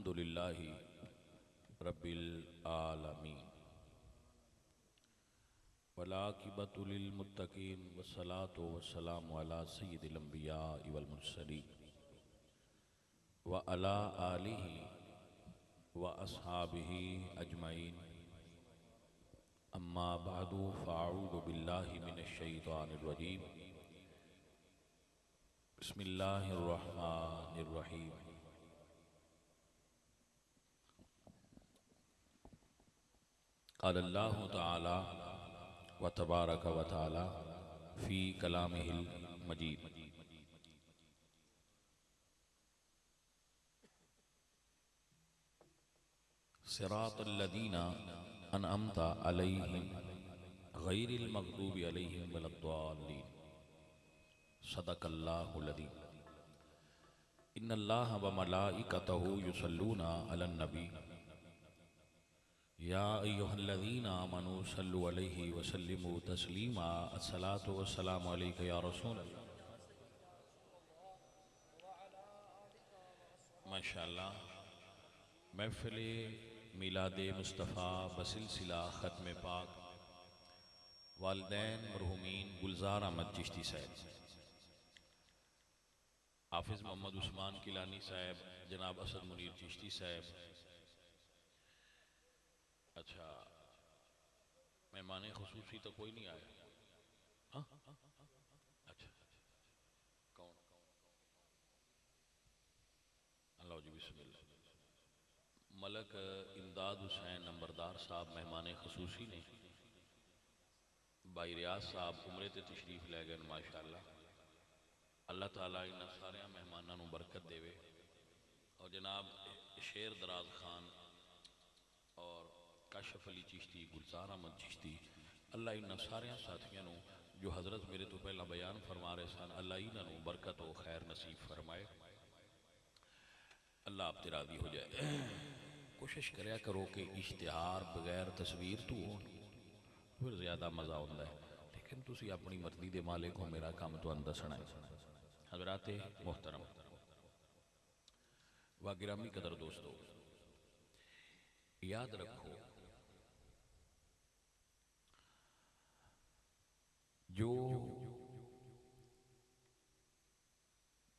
अल्हम्दुलिल्लाहि रब्बिल आलमीन वलाकिबतु लिल मुत्तकीन वस्सलातु वस्सलामु अला सय्यिदिल अंबिया वल मुरसलीन व अला आलिहि व अस्हाबिहि अजमईन अम्मा बअदु फ़अऊज़ु बिल्लाहि मिनश शैतानिर रजीम बिस्मिल्लाहिर रहमानिर रहीम। क़ाल अल्लाहु तआला व तबारक व तआला फ़ी कलामिहिल मजीद। सिरातल्लज़ीना अनअमता अलैहिम गैरिल मग़दूबि अलैहिम वलद्दाल्लीन। सदक़ल्लाहुल अज़ीम। इन्नल्लाहा व मलाइकतहु युसल्लूना अलन नबी या अय्युहल्लज़ीना आमनू सल्लु अलैहि व सल्लिमू तस्लीमा। अस्सलातु वस्सलामु अलैका या रसूलल्लाह। माशाअल्लाह, महफ़िल मिलादे मुस्तफ़ा बसिलसिला ख़त्म पाक वालिदैन मरहूमीन गुलजार अहमद चिश्ती साहब, हाफिज़ मोहम्मद उस्मान किलानी साहब, जनाब असद मुनीर चिश्ती साहब। अच्छा, मेहमान खुसूसी तो कोई नहीं आया? हाँ, अच्छा, कौन? अल्लाह जी बिस्मिल्लाह। मलक इमदाद हुसैन नंबरदार साहब मेहमान खुसूसी ने। भाई रियाज साहब उमरे ते तशरीफ लै गए। माशाअल्लाह, अल्लाह ताला इन्हां सारे मेहमानों को बरकत देवे। और जनाब शेर दराज खान और काशफ अली चिश्ती, गुलजार अहमद चिश्ती, अल्लाह इन्हां सारे साथियों को जो हज़रत मेरे तो पहला बयान फरमा रहे सन, अल्लाह इन्हों बरकत व खैर नसीब फरमाए। अल्लाह आप ते राज़ी हो जाए। कोशिश करया करो कि इश्तिहार बगैर तस्वीर तो हो, फिर ज़्यादा मज़ा आता है। लेकिन तुसी अपनी मर्जी के मालिक हो, मेरा काम तुहानू दसना है। हज़राते मोहतरम व गिरामी कदर दोस्तों, याद रखो जो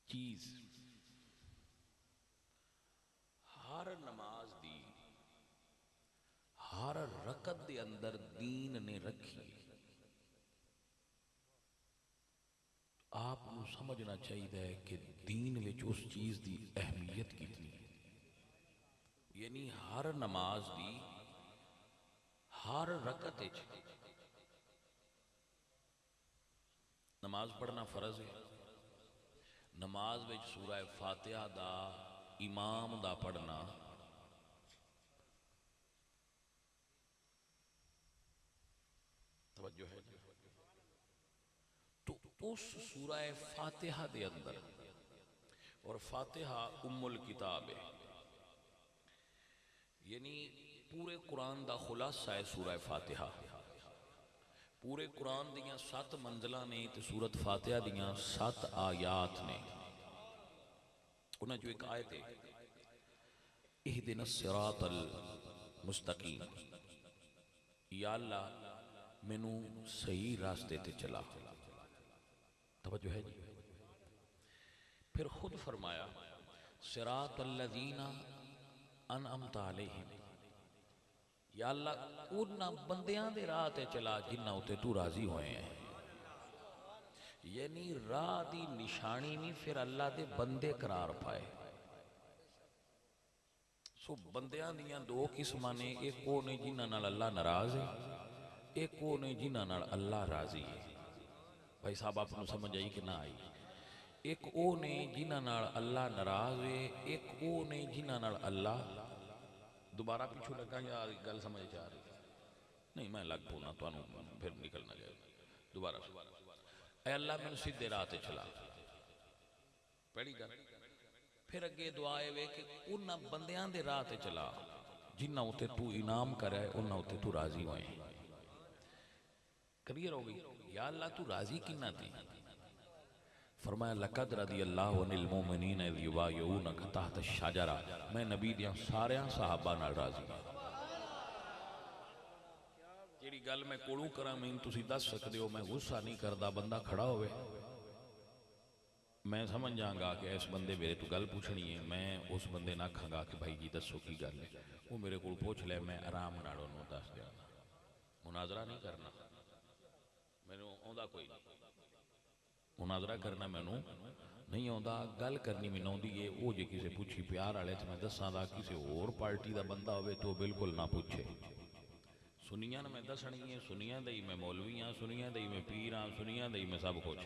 चीज़ हर नमाज दी हर रकत दे अंदर दीन ने रखी, आपको समझना चाहिए कि दीन विच उस चीज़ की अहमियत कितनी है। यानी हर नमाज दी हर रकत विच नमाज पढ़ना फर्ज है। नमाज विच सूरह फातिहा दा इमाम दा पढ़ना तवज्जो है। तो उस सूरह फातिहा दे अंदर, और फातिहा उम्मुल किताब है, यानी पूरे कुरान दा खुलासा है सूरह फातिहा। पूरे कुरान दियां 7 मंजिलां ने ते सूरत फातिहा दियां 7 आयात ने। उन्हां चों एक आयत है, इहदिनस सिरातल मुस्तकीम, या अल्लाह मैनू सही रास्ते ते चला। तवज्जो है जी। फिर खुद फरमाया सिरातल्लज़ीना अनअमता अलैहिम, या अल्लाह उन्हां बंदियां दे राह ते चला जिन्हां उत्ते तू राजी होए हैं। यानी राह दी निशानी भी फिर अल्लाह दे बंदे करार पाए। सो बंदियां दियां 2 किस्मां ने, एक वो ने जिन्हां नाल अल्लाह नाराज है, एक वो ने जिन्हां नाल अल्लाह राजी है। भाई साहब आपको समझ आई कि ना आई? एक वो ने जिन्हां नाल अल्लाह नाराज है, एक वो ने जिन्हां नाल अल्लाह। दोबारा पिछू लगा या गल समझ आ रही? नहीं, मैं लग बोलना तो फिर निकलना जाए। दोबारा ऐ अल्लाह मैनू सीधे राह ते चला, पहली गल। फिर अगे दुआ वे कि उन्हां बंदियां दे राह ते चला जिन्हां उत्ते तू इनाम करे, उन्हां उत्ते तू राजी होए। क्लियर हो गई? या अल्लाह तू राजी किन्ना दी? फरमाया लक़द रज़ियल्लाहु अनिल मुमिनीन इज़ युबायिऊनका तहत अश-शजरा, मैं नबी दियां सारियां सहाबा नाल राज़ी हां। जिहड़ी गल मैं कोलों करां मैनूं तुसीं दस सकदे हो, मैं गुस्सा नहीं करदा, बंदा खड़ा होवे मैं समझ जाऊँगा कि इस बंदे मेरे तो गल पूछनी है, मैं उस बंदे ना आखांगा कि भाई जी दसो की गल है, वो मेरे को पूछ ले, मैं आराम नाल उहनूं दस देंगा। मुनाजरा नहीं करना, मैनूं आउंदा कोई नहीं, मुनाजरा करना मैनूं नहीं आउंदा, गल करनी मैनूं आउंदी है। वो जे किसी पूछी प्यार वाले तो मैं दसां, किसी होर पार्टी का बंदा होवे तो बिल्कुल ना पूछे। सुनिया मैं दसनी है, सुनिया दई मैं मौलवी हाँ, सुनिया दई मैं पीर हाँ, सुनिया दई मैं सब कुछ।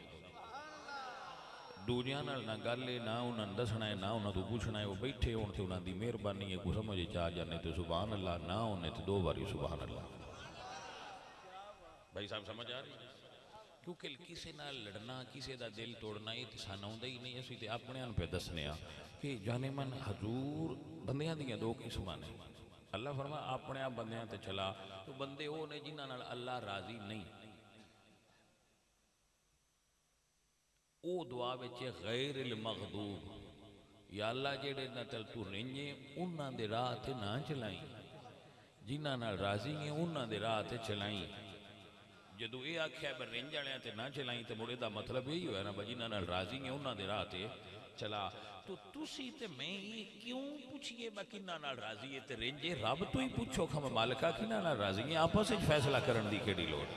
दूजिया नाल ना गल है, ना उन्होंने दसना है, ना उन्होंने तो पूछना है। वो बैठे होने तो उन्होंने मेहरबानी है, कुछ समझ आ जाने तो सुबहान अल्लाह, ना उन्हें तो 2 बारी सुबहान अल्लाह। भाई साहब समझ आ रही है? क्योंकि किसी नाल लड़ना, किसी का दिल तोड़ना ये तो सानू आउंदा ही नहीं। असीं ते अपने पे दसने कि जाने मन हजूर बंदियां दियां 2 किस्मां ने। अल्लाह फरमा अपने आप बंदियां ते चला, तो बंदे वो ने जिन्हां नाल अल्लाह राजी नहीं। वो दुआ विच गैरिल मगदूब, या अल्लाह जेड़े ना तल तू रिंजे उन्हां दे राह ते ना चलाई, जिन्हां नाल राजी है उन्हां दे राह ते चलाई। जदों ये आख्या ब रिंज वालियां ते ना चलाई तो मुड़े दा मतलब यही होया ना, जिन्हां नाल राजी है उन्हां दे राह ते चला। तो तुसी ते मैं ये क्यों पूछिए बा किन्हां नाल राजी है ते रिंजे, रब तो ही पूछो खम मालिका किन्हां नाल राजी है, आपस विच फैसला करन दी केड़ी लोड़।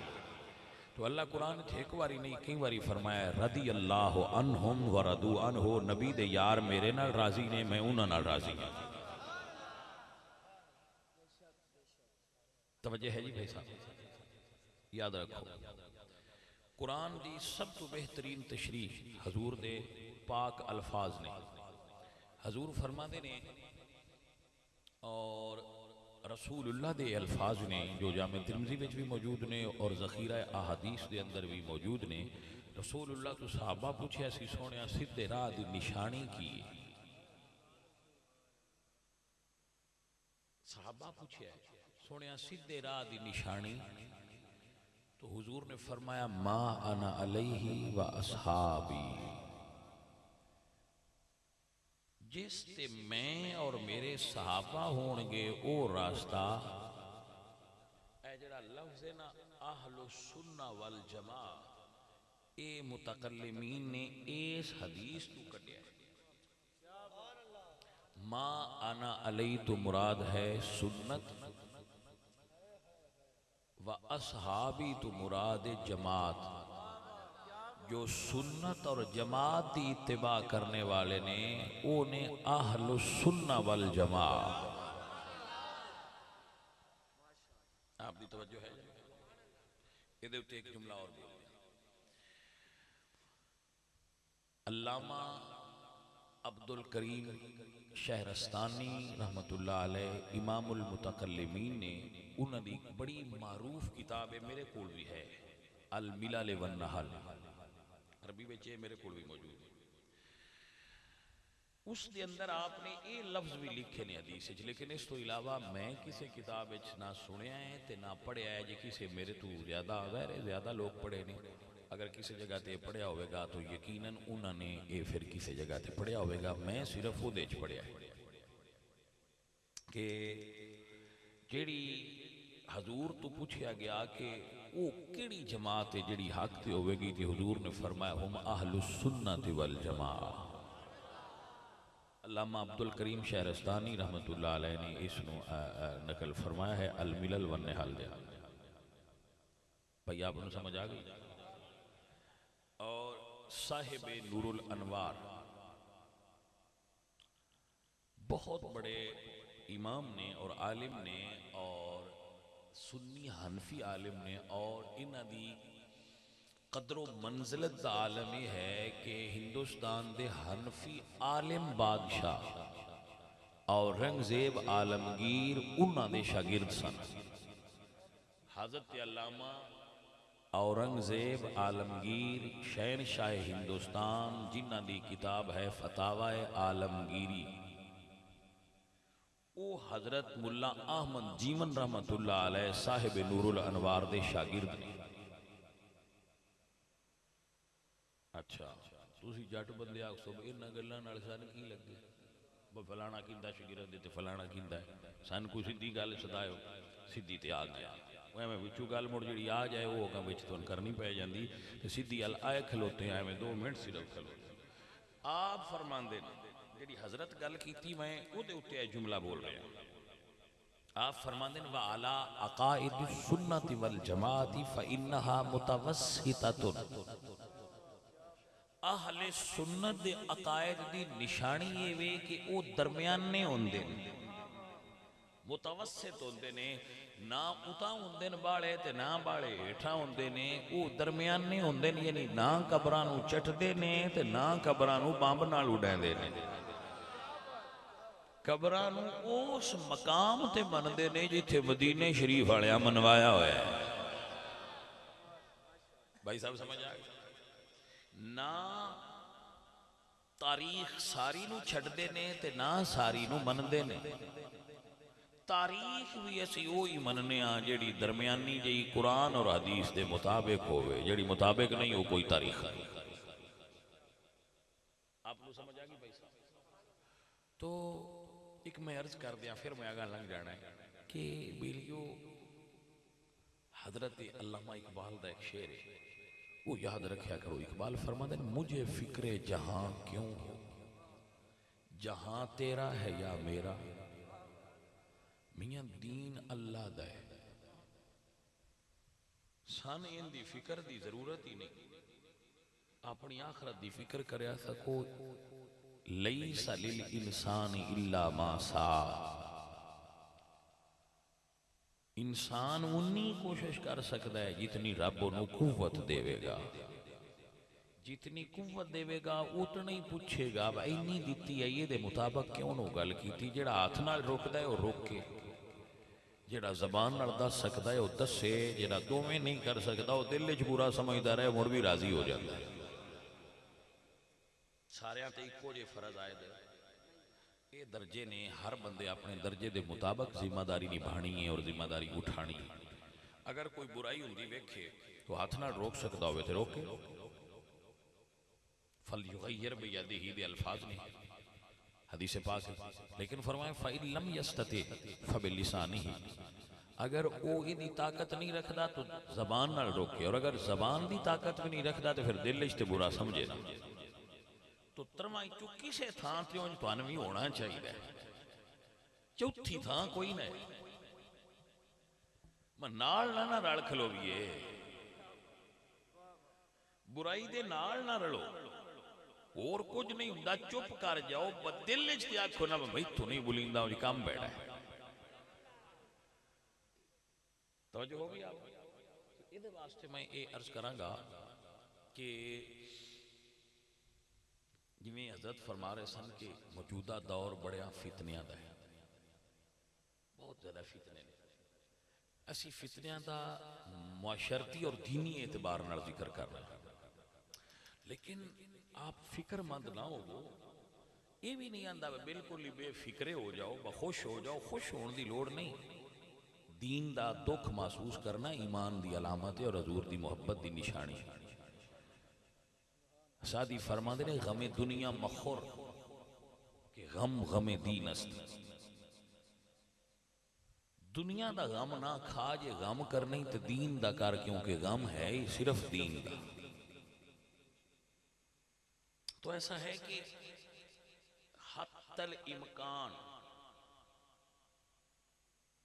तो अल्लाह कुरान एक बारी नहीं कई बारी फरमाया रदी अल्लाह अनहुम व रदू अनहु, नबी दे यार मेरे नाल राजी ने, मैं उन्हां नाल राजी हां। तवज्जो है जी भाई साहब, याद रखो कुरान दी सब तो बेहतरीन तशरीह हजूर दे पाक अल्फाज ने। हजूर फरमाते ने और रसूलुल्लाह दे अल्फाज ने जो जामे तिरमिज़ी विच भी मौजूद ने और ज़ख़ीरा अहादीस दे अंदर भी मौजूद ने। रसूलुल्लाह तो सहाबा पूछे सी सोने सीधे राह दी निशानी की, सहाबा पूछे सोने सीधे राह दी निशानी, तो हुजूर ने फरमाया मा अना अलैहि व अस्हाबी, जिस ते मैं और मेरे सहाबा होंगे वो रास्ता। ए जड़ा लफ्ज़ है ना अहलु सुन्ना वल जमा, ए मुतकल्लिमीन ने इस हदीस को कढ़िया है। मा अना अलई तो मुराद है सुन्नत, व असहाबी तो मुराद जमात। जो सुन्नत और जमात की इत्तिबा करने वाले ने वो ने अहलु सुन्ना वल जमा। आपकी तवज्जो है? इहदे उत्ते एक जुमला और बोल दिया। अल्लामा अब्दुल करीम शहरस्तानी रहमतुल्लाह अलैह इमामुल मुतकल्लिमीन ने उन्हां दी बड़ी मारूफ किताब है, मेरे कोल भी है, अल मिलल वन नहल, अरबी में मेरे को भी मौजूद है। उस दे अंदर आपने ये लफ्ज़ भी लिखे ने हदीस, लेकिन इस तो इलावा मैं किसी किताब ना सुनिया है तो ना पढ़िया है। जे किसी मेरे तो ज़्यादा ज़ाहिर ज़्यादा लोग पढ़े ने, अगर किसी जगह ते पढ़िया होगा तो यकीनन उन्होंने ये फिर किसी जगह ते पढ़िया होगा। मैं सिर्फ वो पढ़िया है कि जेड़ी हजूर तो पूछा गया कि वो केड़ी जमात है जिहड़ी हक ते होवेगी, ते हुजूर ने फरमाया हुम अहलुस सुन्नति वल जमा। अल्लामा अब्दुल करीम शहरस्तानी रहमतुल्लाह अलैह ने इसनु नकल फरमाया है अल मिलल वन नहल दे। भाई आपको समझ आ गई? और साहिब नूरुल अनवार बहुत बड़े इमाम ने और आलिम ने और सुन्नी हनफी आलिम ने, और इन्हां दी कदरों मंजिलत दा आलम यह है कि हिंदुस्तान दे हनफी आलिम बादशाह औरंगजेब आलमगीर उन्हां दे शागिर्द सन। हज़रत अल्लामा औरंगजेब आलमगीर शहनशाह हिंदुस्तान जिन्हां दी किताब है फतावाए आलमगीरी, वो हजरत मुल्ला अहमद जीवन रहमतुल्लाह अलैह साहिब नूरुल अनवार दे शागिर्द ने। अच्छा तुसीं जट बंदे आखो इन्हां गल्लां नाल सन की लगे, फलाना किंदा शगिरद ते फलाना किंदा सन कोई सीधी गल सदाओ, सीधी ते आ गया एवं बिचू गल मुड़ जी आ जाए वो अगर बिच तुहानूं करनी पै जाती तो सीधी गल आए खलोते एवं 2 मिनट सिर्फ खलोते। आप फरमाते जी हजरत गल की मैं उहदे उत्ते जुमला बोल रहा, आप फरमाते व अला अकाइद सुन्नति वल जमाअति फइन्नहा मुतवस्सिततुन, अहले सुन्नत दे अकायद दी निशानी ये वे कि वो दरम्याने होंदे ने, मुतवस्सित होंदे ने, ना उता होंदे ने बाले ते ना बाले हेठा होंदे ने, वो दरम्याने होंदे ने, यानी ना कबरां नूं चटदे ने ते ना कबरां नूं बंब नाल उड़ांदे ने। कबरां नूं उस मकाम ते मनदे ने जिथे मदीने शरीफ वालियां मनवाया होया है। भाई साहब समझ आ गए ना, तारीख सारी नूं छड्डदे ने ते ना सारी नूं मनदे ने। तारीख भी असी वही मनने जिहड़ी दरम्यानी जी कुरान और हदीस के मुताबिक होवे, जिहड़ी मुताबिक नहीं हो कोई तारीख नहीं। आपको समझ आ गई भाई साहब? तो एक मैं अर्ज कर दिया फिर मैं आगे लंघ जाना है कि बेलियो हजरत अल्लामा इकबाल का एक शेर है, वो याद रखा करो। इकबाल फरमाते हैं मुझे फिक्रे जहां क्यों हो, जहां तेरा है या मेरा, मियां दीन अल्लाह दा है, सन इनकी फिक्र की जरूरत ही नहीं, अपनी आखरत की फिक्र करया सको। लैसा लिल इंसानी इल्ला मा सा, इंसान उन्नी कोशिश कर सकता है जितनी रब उन्हें कुव्वत देवेगा, जितनी कुव्वत देवेगा उतना ही पूछेगा इन्नी दिती है ये मुताबिक क्यों नो गल की। जिहड़ा हाथ नाल रोकदा है वह रोके, जिहड़ा जबान नाल दस सकदा है वह दसे, जिहड़ा दोवें नहीं कर सकता वह दिल च बुरा समझदा रहे मुड़ भी राजी हो जाता है। सारियां ते इक्को जे फर्ज आए दे, ये दर्जे ने, हर बंदे अपने दर्जे के मुताबिक जिम्मेदारी निभानी है और जिम्मेदारी उठानी है। अगर कोई बुराई होंदी वेखे तो हाथ नाल रोक सकता हो तो रोके, फल युगय्यर बियदिही दे अल्फाज ने हदीस पाक है, लेकिन फरमाए फ़इन लम यस्तति फबिलिसानिही, अगर वो इदी ताकत नहीं रखता तो जबान नाल रोके, और अगर जबान की ताकत भी नहीं रखता तो फिर दिल च बुरा समझे ना। तो तरवा चो किसी थां ते तुहानूं भी होना चाहिए, चौथी थां कोई ना नाल ना रल खलोवीए, बुराई दे नाल ना रलो, और कुछ नहीं हुंदा, चुप कर जाओ, दिल च आखो ना भाई तू नहीं बुलींदा काम बैठा है। तवज्जो हो गई आप? इहदे वास्ते मैं ये अर्ज करांगा कि जिवें हजरत फरमा रहे सन कि मौजूदा दौर बड़िया फितनियां दा है, बहुत ज़्यादा फितने ने। असी फितनियां दा मुआशरती और दीनी एतबार नाल जिक्र कर रहे हैं, लेकिन आप फिक्रमंद ना हो, ये भी नहीं आंदा बिल्कुल ही बेफिक्रे हो जाओ, खुश हो जाओ। खुश होने की लोड़ नहीं, दीन का दुख महसूस करना ईमान की अलामत है और हजूर की मुहब्बत की निशानी है। सादी फरमाते ने गमे दुनिया मखुर कि गम गमे दीन अस्त, दुनिया का गम ना खा, जे गम करना तो दीन का कर, क्योंकि गम है ही सिर्फ दीन का। तो ऐसा है कि हत्तल इमकान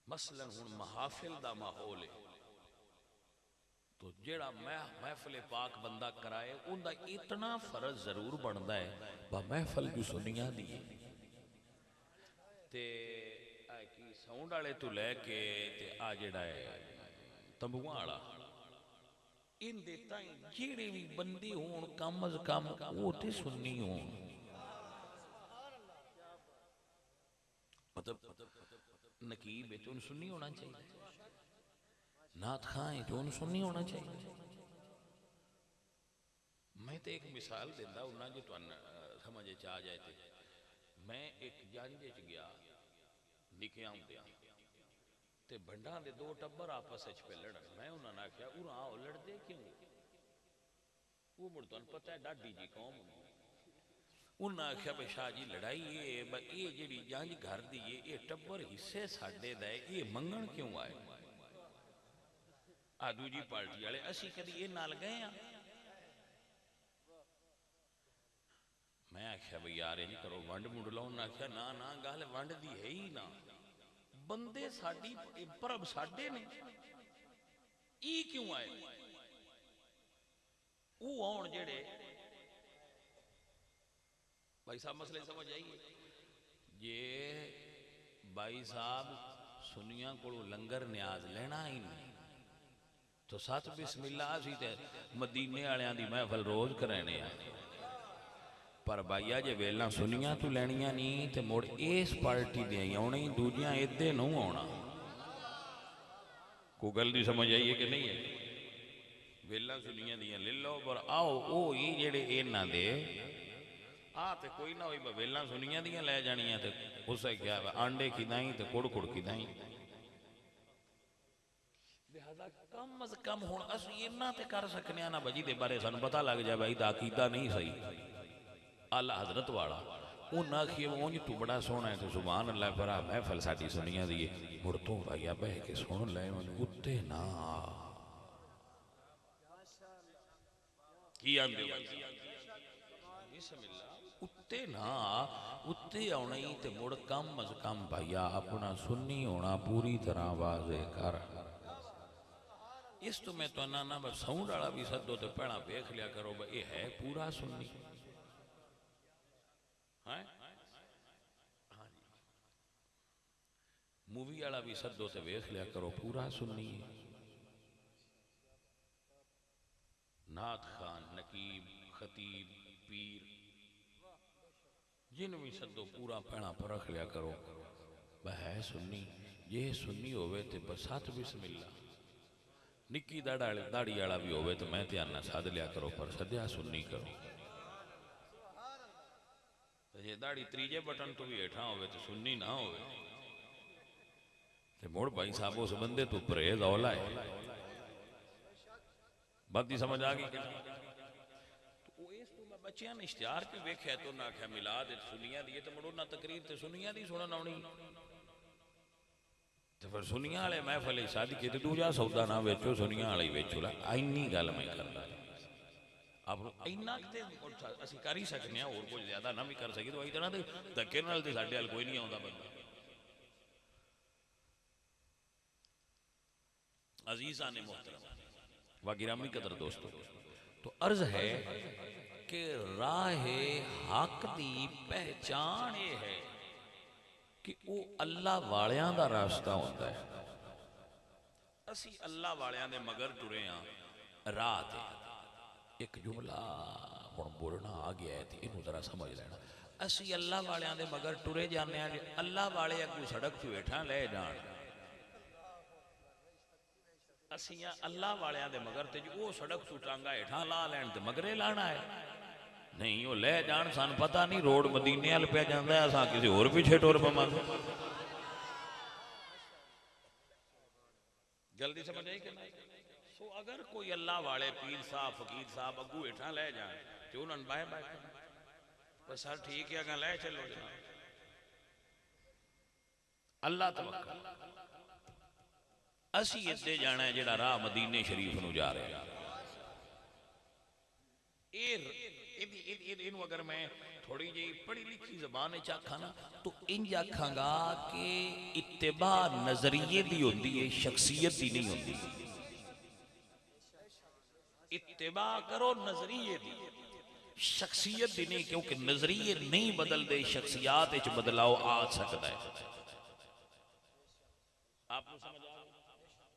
मसलन हुण महाफिल का माहौल है, तो जेड़ा महफिल पाक बंदा कराए उनका इतना फर्ज जरूर बनता है वह महफिल जो सुनिया दी ते की साउंड वाले तो लैके ते आ जेड़ा है तंबुआ वाला, इन देता जेड़े भी बंदे होण कम अज कम वो ते सुननी होण, मतलब नकीब है तो उन्हें सुन्नी होना चाहिए, नात खां है तो उन्हें सुन्नी होना चाहिए। मैं तो एक मिसाल देंदा उन्ना जो तुहानूं समझ आ जाए थे। मैं एक जांजे च गया निकिया होंदिया ते भंडा दे दो टब्बर आपस पे लड़न, मैं उन्होंने आख्या उरा आओ लड़ते क्यों, वो मुड़ तुहानूं पता है डाडी जी कौम उन्हें आख्या भी शाह जी लड़ाई ये जी जंज घर दी है ये टब्बर हिस्से साडे दा है ये मंगण क्यों आए आ दूजी पार्टी वाले असी कदी ये नाल गए हैं। मैं आख्या भाई यार ये नहीं करो वंड मुंड लो। उन्हें आख्या ना ना गल वंड दी है ही ना बंदे साडी परब साडे ने ये क्यों आए वो आउण जेड़े भाई साहब मसले समझ आइए। जे भाई साहब सुनिया को लंगर न्याज लेना ही नहीं तो सच बिस्मिल्लाह सी ते मदीने वालियां दी महफल रोज कराने पर भाईया जे वेला सुनिया तू लैनिया नहीं तो मुड़ इस पार्टी दे आने दूजिया इदे नूं आना। कोई गल दी समझ आइए कि नहीं है वेला सुनिया दियां ले लो पर आओ ओ ही जेड़े इन्हां दे आ ते कोई ना होई वेला सुनिया दियां लै जानियां ते उसे क्या आंडे खिदाई ते कुड़ कुड़ खिदाई लिहाजा कम अज कम हुण असीं इन्ना ते कर सकने ना बजी दे बारे सानूं पता लग जाए भाई दा अकीदा नहीं सही आला हजरत वाला उन्हें आखिए उंज तू बड़ा सोहना है तो सुभान अल्लाह पर महफल साडी सुनिया दी मुड़ तू भाईया बह के सुन ले उत्ते ना की आंदे उत्ते ना उत्ते आना ही ते मुड़ कम अज कम भाईया अपना सुन्नी होना पूरी तरह वाजे कर। इस तो मैं तो ना बस साउंड वाला भी सदो तो पहला वेख लिया करो ये है पूरा सुन्नी है हाँ जी मूवी वाला भी सदो तो वेख लिया करो पूरा सुन्नी है। नाथ खान नकीब खतीब पीर जिन भी सदो पूरा पहना परख लिया करो वह है सुन्नी। जे सुन्नी होवे तो बसात बिस्मिल्ला निक्की दाड़ी वाला भी होवे तो मैं ध्यान ना सद लिया करो पर सद्या सुन्नी करो। जे दाड़ी तीजे बटन तो भी हेठा होवे तो सुन्नी ना होवे ते मुड़ भाई साहब उस बंदे तो परहेज औला है बात की समझ आ गई कि बच्चियां ने इश्तिहार की वेख्या तो ना आख्या मिलाद सुनिया दी तो मुड़ो ना तकरीर ते सुनिया दी सुनन आउणी तो फिर सुनिया वाले महफल शादी की दूजा सौदा ना वेचो सुनिया वाले वेचो ला इन्नी गल मैं करदा अब इन्ना असीं कर ही सकने और कुछ ज्यादा ना भी कर सकी तो इतना धक्के नाल ते साडे हल कोई नहीं आउंदा बंदा। अजीज़ा ने मोहतरम व गिरामी कदर दोस्तों तो अर्ज है कि राह हक दी पहचान ये है कि वो अल्लाह वालियां दा रास्ता होता है। असी अल्लाह वालियां दे मगर टुरे हाँ राह ते एक जुमला हुण बोलना आ गया है तो इनू जरा समझ लेना। असी अल्लाह वालियां दे मगर टुरे जाने अल्लाह वाले अगू सड़क तो हेठां ले जान असी अल्लाह वालियां दे मगर ते वो सड़क तो टांगा हेठां ला लैन ते मगरे लाना है नहीं वो ले जान सन पता नहीं रोड मदीने वाल पे जाता है असा किसी होर पीछे टुर पवांगे। जल्दी समझ आई कि नहीं। सो अगर कोई अल्लाह वाले पीर साहब फकीर साहब अगू हेठा ले जाए तो उन्होंने बाय बाय बस सर ठीक है अगर ले चलो जनाब अल्लाह तवक्कल असी इत्ते जाना है जेड़ा राह मदीने शरीफ नूं जा रहे हैं। अगर मैं थोड़ी जी पढ़ी लिखी जबान आखा ना तो इंज आखांगा कि इत्तिबा नजरिए दी होंदी है शख्सियत दी नहीं होंदी। इत्तिबा करो नजरिए दी शख्सियत दी नहीं क्योंकि नजरिए नहीं बदलते शख्सियात विच बदलाव आ सकता है। आपको समझ आ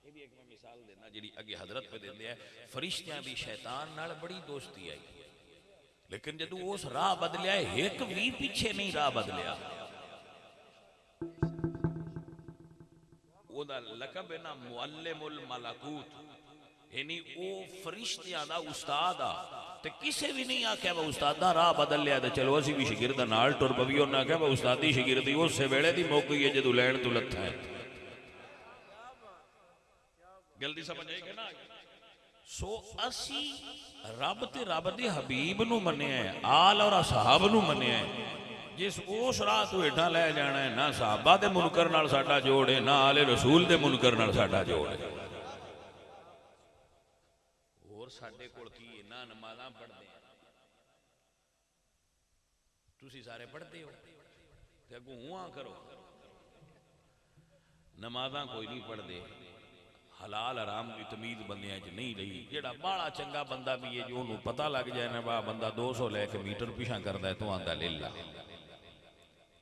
ये भी एक मैं मिसाल देना जी अगे हजरत पे देंदे है फरिश्तियां दी शैतान नाल बड़ी दोस्ती आई लेकिन जदू उस राह बदलिया एक भी पीछे नहीं राह बदलिया ओदा लकब है ना मुअल्लिमुल मलाकूत यानी वो फरिश्तियां दा उस्ताद आ ते किसे भी नहीं आख्या वा उस्ताद दा राह बदल लिया ते चलो असी भी शागिर्द नाल टुर पवी उन्हें आख्या वा उस्तादी शागिर्दी उस वेले दी मुक गई है जदू लैण तो लथा है। जल्दी समझ आई कि ना सो असी रब ते रब दे हबीब नूं मन्निया है, आल और असहाब नूं मन्निया है। जिस उस राह तो हेठां लै जाना है, ना सहाबा दे मुनकर नाल साडा जोड़ है, ना आले रसूल दे मुनकर नाल साडा जोड़ है। होर साडे कोल की है, ना नमाज़ां पढ़दे हैं, तुसीं सारे पढ़दे हो ते अगों हुआ करो। नमाज़ां कोई नहीं पढ़दे, हलाल हराम की तमीज़ बंदियां च नहीं रही। जेड़ा बाला चंगा बंदा भी है, जो उन्होंने पता लग जाए ना वाह बंदा 200 लैके मीटर पिछा करता है, तो आंदा ले ला।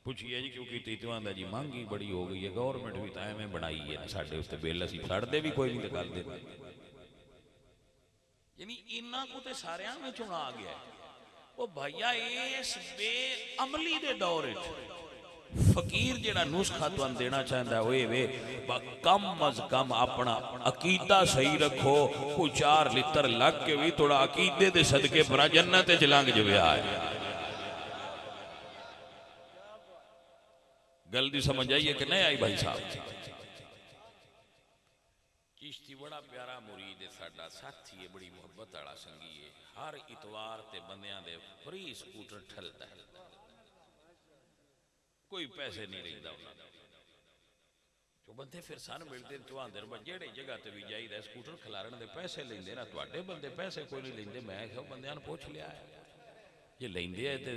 पूछिए जी क्योंकि तो आंदा जी महंगी बड़ी हो गई है, गौरमेंट भी तो एवें बनाई है ना साढ़े उत्ते बिल, असीं छड्डदे भी कोई नहीं तो कर देते। यानी इन्ना को तो सारियां में चुना आ गया है। वो भैया इस बेअमली दे दौर फकीर जेड़ा नुस्खा तुम देना चाहता है वे कम अज कम अपना अकीदा सही रखो। को 4 लित्र लग के भी थोड़ा अकीदे दे सदके बरा जन्नत च लंघ जविया है। गल दी समझ आई है कि नहीं आई भाई साहब? चिश्ती बड़ा प्यारा मुरीद है, साडा साथी है, बड़ी मुहब्बत वाला संगी है। हर इतवार ते बंदियां दे फ्री स्कूटर ठलता है, कोई पैसे नहीं लेता उन्होंने। जो बंदे फिर सन मिलते तो आंदे जेड़ी जगह ते भी जाइदा स्कूटर खिलारन दे पैसे लेंदे ना, तुहाडे बंदे पैसे कोई नहीं लेंदे। मैं क्या बंदियां ने पुछ लिया है, जे लेंदे है ते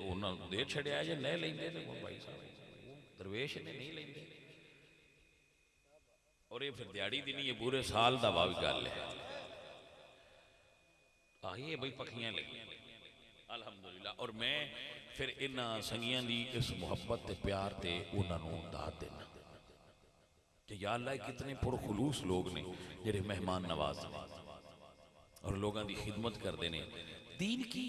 उन्हां नूं दे छड़िया, जे नहीं लेंदे ते भाई साहब दरवेश ने नहीं लेंदे। और ये फिर दिहाड़ी दी नहीं, ये पूरे साल दा वाह गल है। आइए भाई पखियां लगी अल्हम्दुलिल्लाह। और मैं फिर इन्हां संगियां दी इस मुहब्बत ते प्यार ते उन्हां नूं दाद देना कि या अल्लाह कितने पुरखुलूस लोग ने जेड़े मेहमान नवाज ने और लोगों की खिदमत करते हैं। दीन की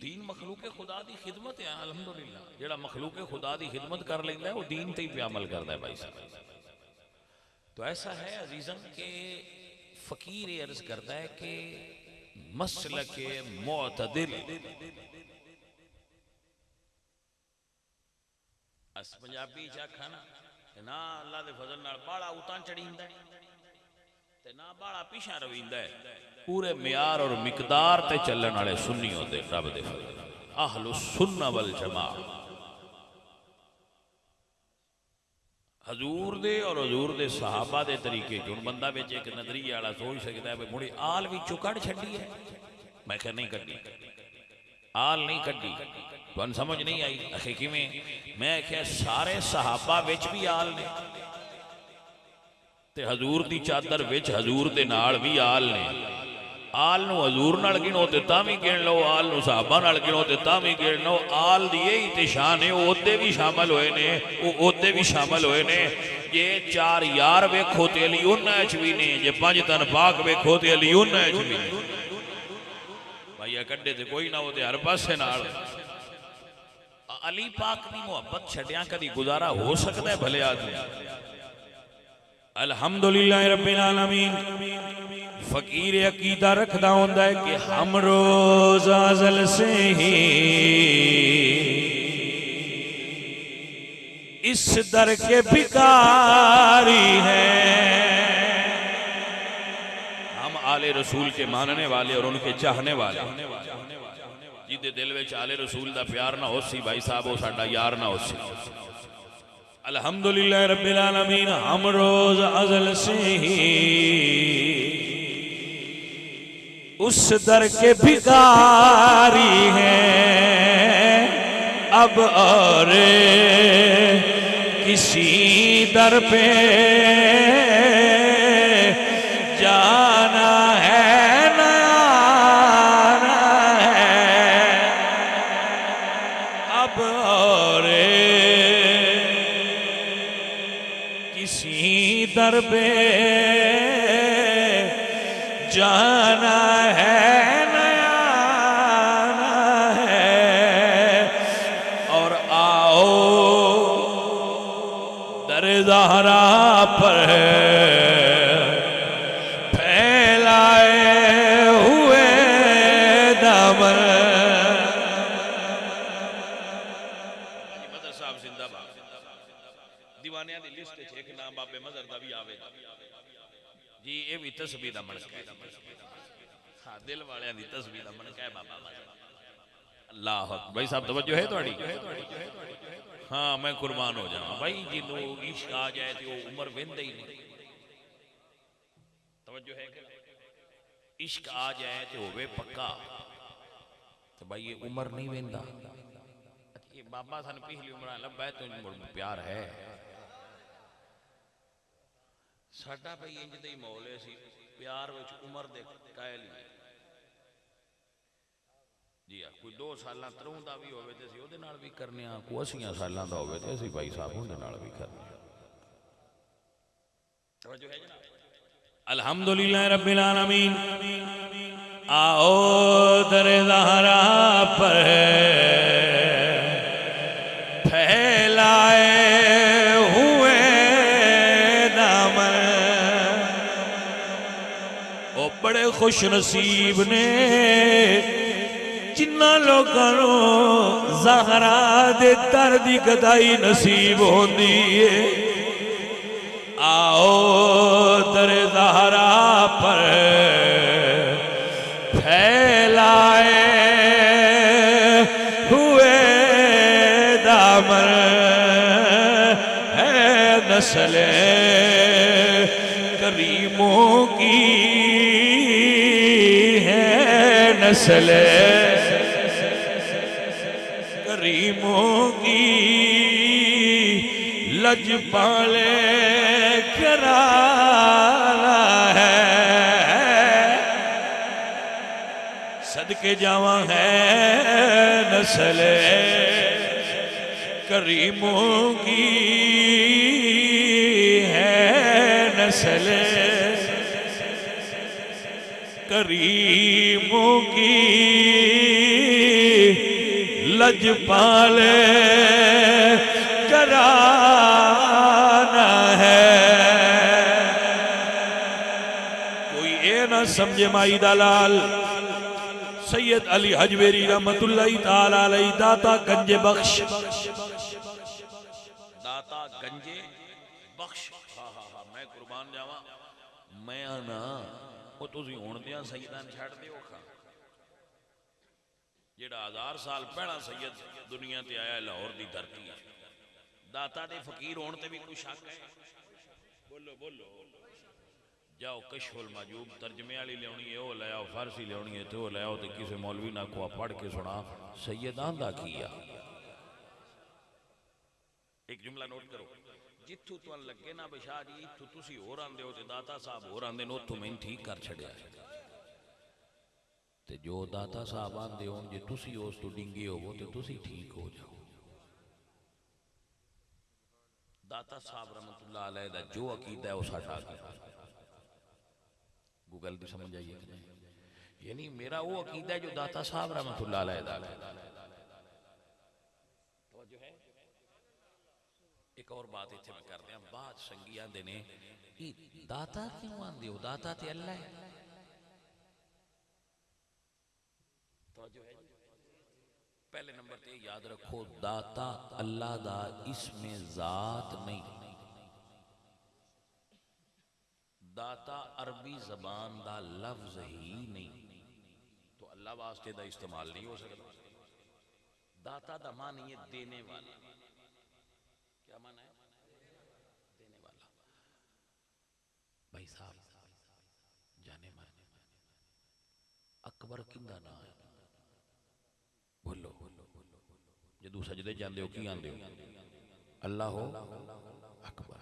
दीन मखलूक खुदा की खिदमत है अल्हम्दुलिल्लाह। जेड़ा मखलूक खुदा की खिदमत कर लेंदा है वो दीन ते ही अमल करता है भाई साहब। तो ऐसा है अजीजन के फकीर ये अर्ज करता है कि मसलक मुअतदिल अस पंजाबी आखा ना अल्लाह दे फजल नाल बाड़ा उतां चढ़ींदा ते ना बाड़ा पिछा रवींदा है। पूरे म्यार और मिकदार ते चलण वाले सुन्नी होंदे रब दे फजल अहलुस सुन्ना वल जमा। हजूर दे और हजूर दे सहाबा दे तरीके जो बंदा विच एक नजरिया वाला सोच सकता है मुड़ी आल विचों कढ़ छड्डी है। मैं क्या नहीं कड्डी, आल नहीं कड्डी, तुहानूं समझ नहीं आई? आखे किवें? मैं क्या सारे सहाबा विच भी आल ने ते हजूर दी चादर विच हजूर दे नाल भी आल ने। आल नूं हजूर नाल गिणो ते तां भी गिण लो, आल नूं सहाबा नाल गिणो ते तां भी गिण लो। आल दी यही ते शान है, ओहदे भी शामिल होए ने, ओहदे भी शामिल होए ने। जे 4 यार वेखो ते अली उन्हां च भी ने, जे 5 तन पाक वेखो ते अली उन्हां च भी ने। भाई कड्डे ते कोई ना हो ते हर पासे नाल। अली पाक दी मुहब्बत छड्डिया कदी गुजारा हो सकता है भले आदमी? अल्हम्दुलिल्लाह रब्बिल आलमीन। फकीर अकीदा रखदा होंदा है कि हम रोज अज़ल से ही इस दर के भिखारी हैं। हम आले रसूल के मानने वाले और उनके चाहने वाले, जिदे दिल में आले रसूल दा प्यार ना हो सी भाई साहब वो साडा यार ना हो सी। अल्हम्दुलिल्लाह रब्बिल आलमीन। हम रोज अज़ल से ही उस दर के भिखारी हैं। अब और किसी दर पे जाना है न आना है। अब और किसी दर पे जाना है न आना है। और आओ दर ज़हरा पर फैलाए हुए दामन। मदर साहब जिंदाबाद। दीवानिया दी लिस्ट एक नाम बाबे मदर दा भी आवेगा जी। ये भी तस्बीह दा मणका है। हाँ दिल वाले दी तस्वीर मन कह बाबा अल्लाह भाई साहब तवज्जो है थोड़ी हाँ मैं कुर्बान हो जावा भाई जिन्हों इश्क आ जाए तो उम्र वेंदा ही नहीं तवज्जो है इश्क आ जाए तो होवे पक्का तो भाई ये उम्र नहीं वेंदा ये बाबा सन पिछली उम्र लब्बा है तो प्यार है साडा भाई इंज दे माहौल है सी प्यार विच उम्र दे कायल ही जी हाँ कोई 2 साल 3 का भी होवे ते असीं उहदे नाल भी करने आ कोई 80 साल का होवे ते असीं भाई साहब उहदे नाल भी करने तवज्जो है जनाब अल्हम्दुलिल्लाह रब्बिल आलमीन आओ दरे ज़हरा पर फैलाए हुए दामन ओ बड़े खुश नसीब ने जिन्ना लोगों ज़हरा दे दर दी गदाई नसीब होंदी है आओ दरे ज़हरा पर फैलाए हुए दामन है नस्ल करीमों की है नस्ल करीमों की लजपाले कराना है सदके जावा है नस्ल करीमों की है नस्ल करीमों की लजपाले कराना है कोई ये ना समझे माई दलाल सैयद अली हजवेरी रहमतुल्लाह ताला अलैहि दाता गंजे बख्श दाता गंजे बख्श हाँ हाँ हाँ मैं कुर्बान जावा मैं ना वो तुसी हुण दियां सैयदां छड़ दिओ खा जेड़ा 1000 साल पहला सैयद दुनिया ते आया लाहौर दी धरती दाता दे फकीर होने ते भी कोई शक है बोलो बोलो जाओ कशफुल माजूब तर्जमे वाली लियानी है वो ले आओ फारसी लियानी है तो वो ले आओ तो किसी मौलवी ना को पढ़ के सुना सैयदां दा किया एक जुमला नोट करो जिथों तुहां लगे ना बशाह जी इथों तुसी होर आंदे हो ते दाता साहब होर आंदे ने उत्थों मैनूं ठीक कर छड़िया ते जो दाता साहब आंदे हो जे तुसी उस तो डिंगे होवो ते तुसी ठीक हो जाओ दाता साहब रहमतुल्लाह अलैह दा जो अकीदा है वो साडा अकीदा गूगल की समझ आइए यानी मेरा वो अकीदा है जो दाता साहब रहमतुल्लाह अलैह दा तो है एक और बात इत्थे मैं कर दिया बात संगी आंदे ने कि दाता क्यों आंदे हो दाता ते अल्लाह है तो जो है पहले नंबर पे याद रखो दाता अल्लाह दा इसमें जात नहीं दाता अरबी जबान दा लफ्ज ही नहीं तो अल्लाह वास्ते दा इस्तेमाल नहीं हो सकता दाता दा मान ये देने वाला क्या माना है देने वाला भाई साहब जाने माने अकबर किंदा ना है बोलो जदू सजदे जाते हो की आंदे हो अल्लाह हो अकबर